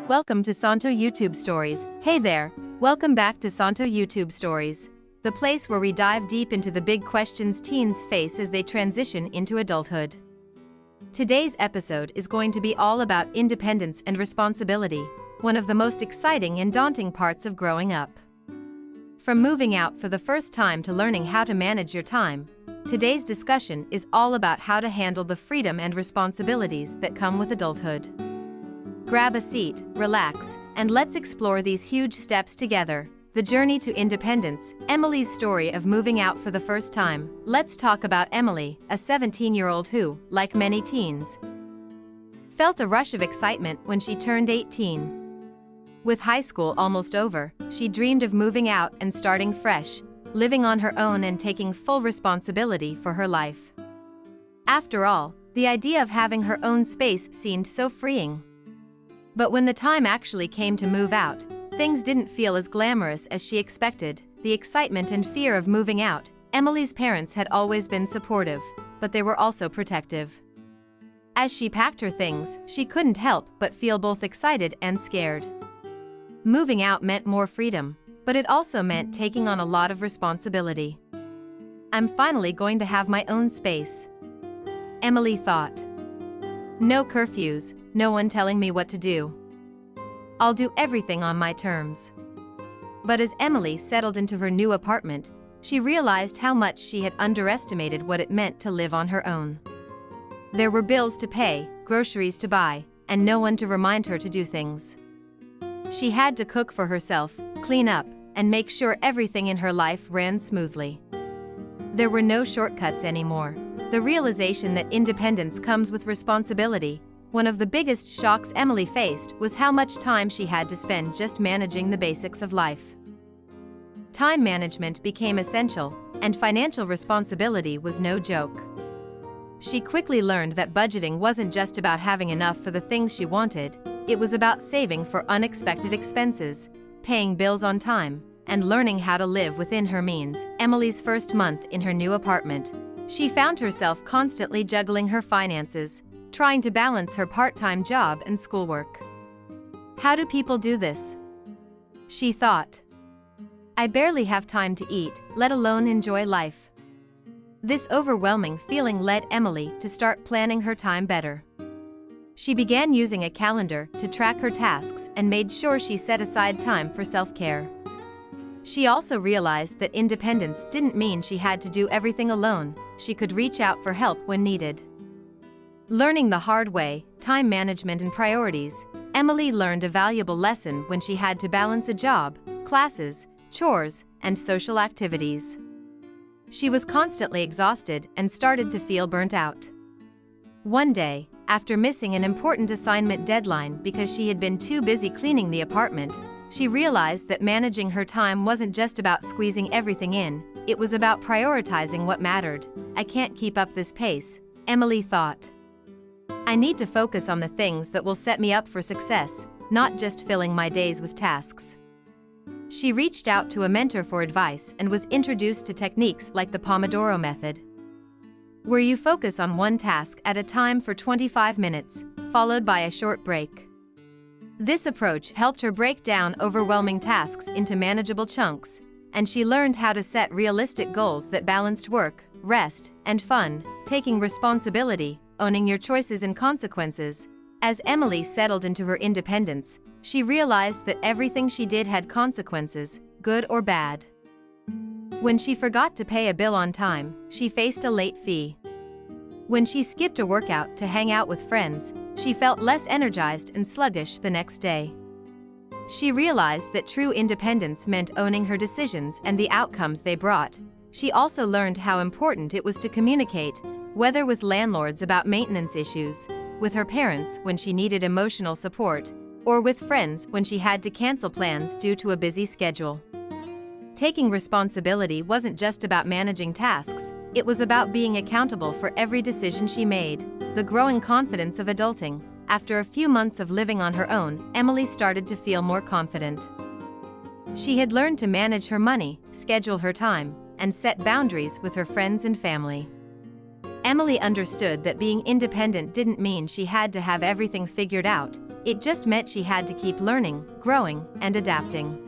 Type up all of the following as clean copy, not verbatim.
Welcome to Santo YouTube Stories. Hey there, welcome back to Santo YouTube Stories, the place where we dive deep into the big questions teens face as they transition into adulthood. Today's episode is going to be all about independence and responsibility, one of the most exciting and daunting parts of growing up. From moving out for the first time to learning how to manage your time, today's discussion is all about how to handle the freedom and responsibilities that come with adulthood. Grab a seat, relax, and let's explore these huge steps together. The journey to independence, Emily's story of moving out for the first time. Let's talk about Emily, a 17-year-old who, like many teens, felt a rush of excitement when she turned 18. With high school almost over, she dreamed of moving out and starting fresh, living on her own and taking full responsibility for her life. After all, the idea of having her own space seemed so freeing. But when the time actually came to move out, things didn't feel as glamorous as she expected. The excitement and fear of moving out. Emily's parents had always been supportive, but they were also protective. As she packed her things, she couldn't help but feel both excited and scared. Moving out meant more freedom, but it also meant taking on a lot of responsibility. I'm finally going to have my own space, Emily thought. No curfews, no one telling me what to do. I'll do everything on my terms. But as Emily settled into her new apartment, she realized how much she had underestimated what it meant to live on her own. There were bills to pay, groceries to buy, and no one to remind her to do things. She had to cook for herself, clean up, and make sure everything in her life ran smoothly. There were no shortcuts anymore. The realization that independence comes with responsibility. One of the biggest shocks Emily faced was how much time she had to spend just managing the basics of life. Time management became essential, and financial responsibility was no joke. She quickly learned that budgeting wasn't just about having enough for the things she wanted, it was about saving for unexpected expenses, paying bills on time, and learning how to live within her means. Emily's first month in her new apartment, she found herself constantly juggling her finances, trying to balance her part-time job and schoolwork. How do people do this? She thought. I barely have time to eat, let alone enjoy life. This overwhelming feeling led Emily to start planning her time better. She began using a calendar to track her tasks and made sure she set aside time for self-care. She also realized that independence didn't mean she had to do everything alone. She could reach out for help when needed. Learning the hard way, time management and priorities, Emily learned a valuable lesson when she had to balance a job, classes, chores, and social activities. She was constantly exhausted and started to feel burnt out. One day, after missing an important assignment deadline because she had been too busy cleaning the apartment, she realized that managing her time wasn't just about squeezing everything in, it was about prioritizing what mattered. I can't keep up this pace, Emily thought. I need to focus on the things that will set me up for success, not just filling my days with tasks. She reached out to a mentor for advice and was introduced to techniques like the Pomodoro method, where you focus on one task at a time for 25 minutes, followed by a short break. This approach helped her break down overwhelming tasks into manageable chunks, and she learned how to set realistic goals that balanced work, rest, and fun, taking responsibility, owning your choices and consequences. As Emily settled into her independence, she realized that everything she did had consequences, good or bad. When she forgot to pay a bill on time, she faced a late fee. When she skipped a workout to hang out with friends, she felt less energized and sluggish the next day. She realized that true independence meant owning her decisions and the outcomes they brought. She also learned how important it was to communicate, whether with landlords about maintenance issues, with her parents when she needed emotional support, or with friends when she had to cancel plans due to a busy schedule. Taking responsibility wasn't just about managing tasks, it was about being accountable for every decision she made. The growing confidence of adulting. After a few months of living on her own, Emily started to feel more confident. She had learned to manage her money, schedule her time, and set boundaries with her friends and family. Emily understood that being independent didn't mean she had to have everything figured out, It just meant she had to keep learning, growing, and adapting.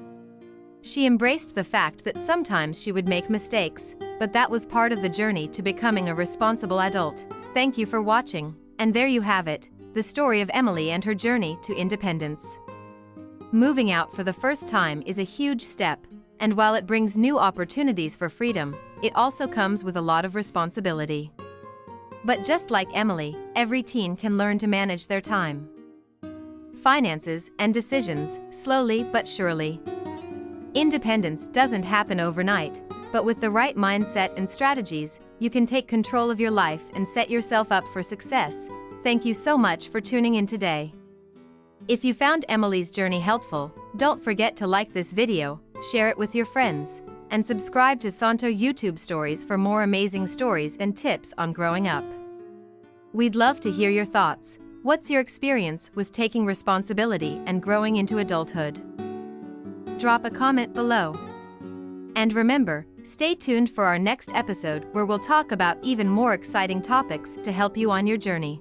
She embraced the fact that sometimes she would make mistakes, but that was part of the journey to becoming a responsible adult. Thank you for watching, and there you have it, the story of Emily and her journey to independence. Moving out for the first time is a huge step, and while it brings new opportunities for freedom, it also comes with a lot of responsibility. But just like Emily, every teen can learn to manage their time, finances, and decisions, slowly but surely. Independence doesn't happen overnight, but with the right mindset and strategies, you can take control of your life and set yourself up for success. Thank you so much for tuning in today. If you found Emily's journey helpful, don't forget to like this video, share it with your friends, and subscribe to Santo YouTube Stories for more amazing stories and tips on growing up. We'd love to hear your thoughts. What's your experience with taking responsibility and growing into adulthood? Drop a comment below. And remember, stay tuned for our next episode where we'll talk about even more exciting topics to help you on your journey.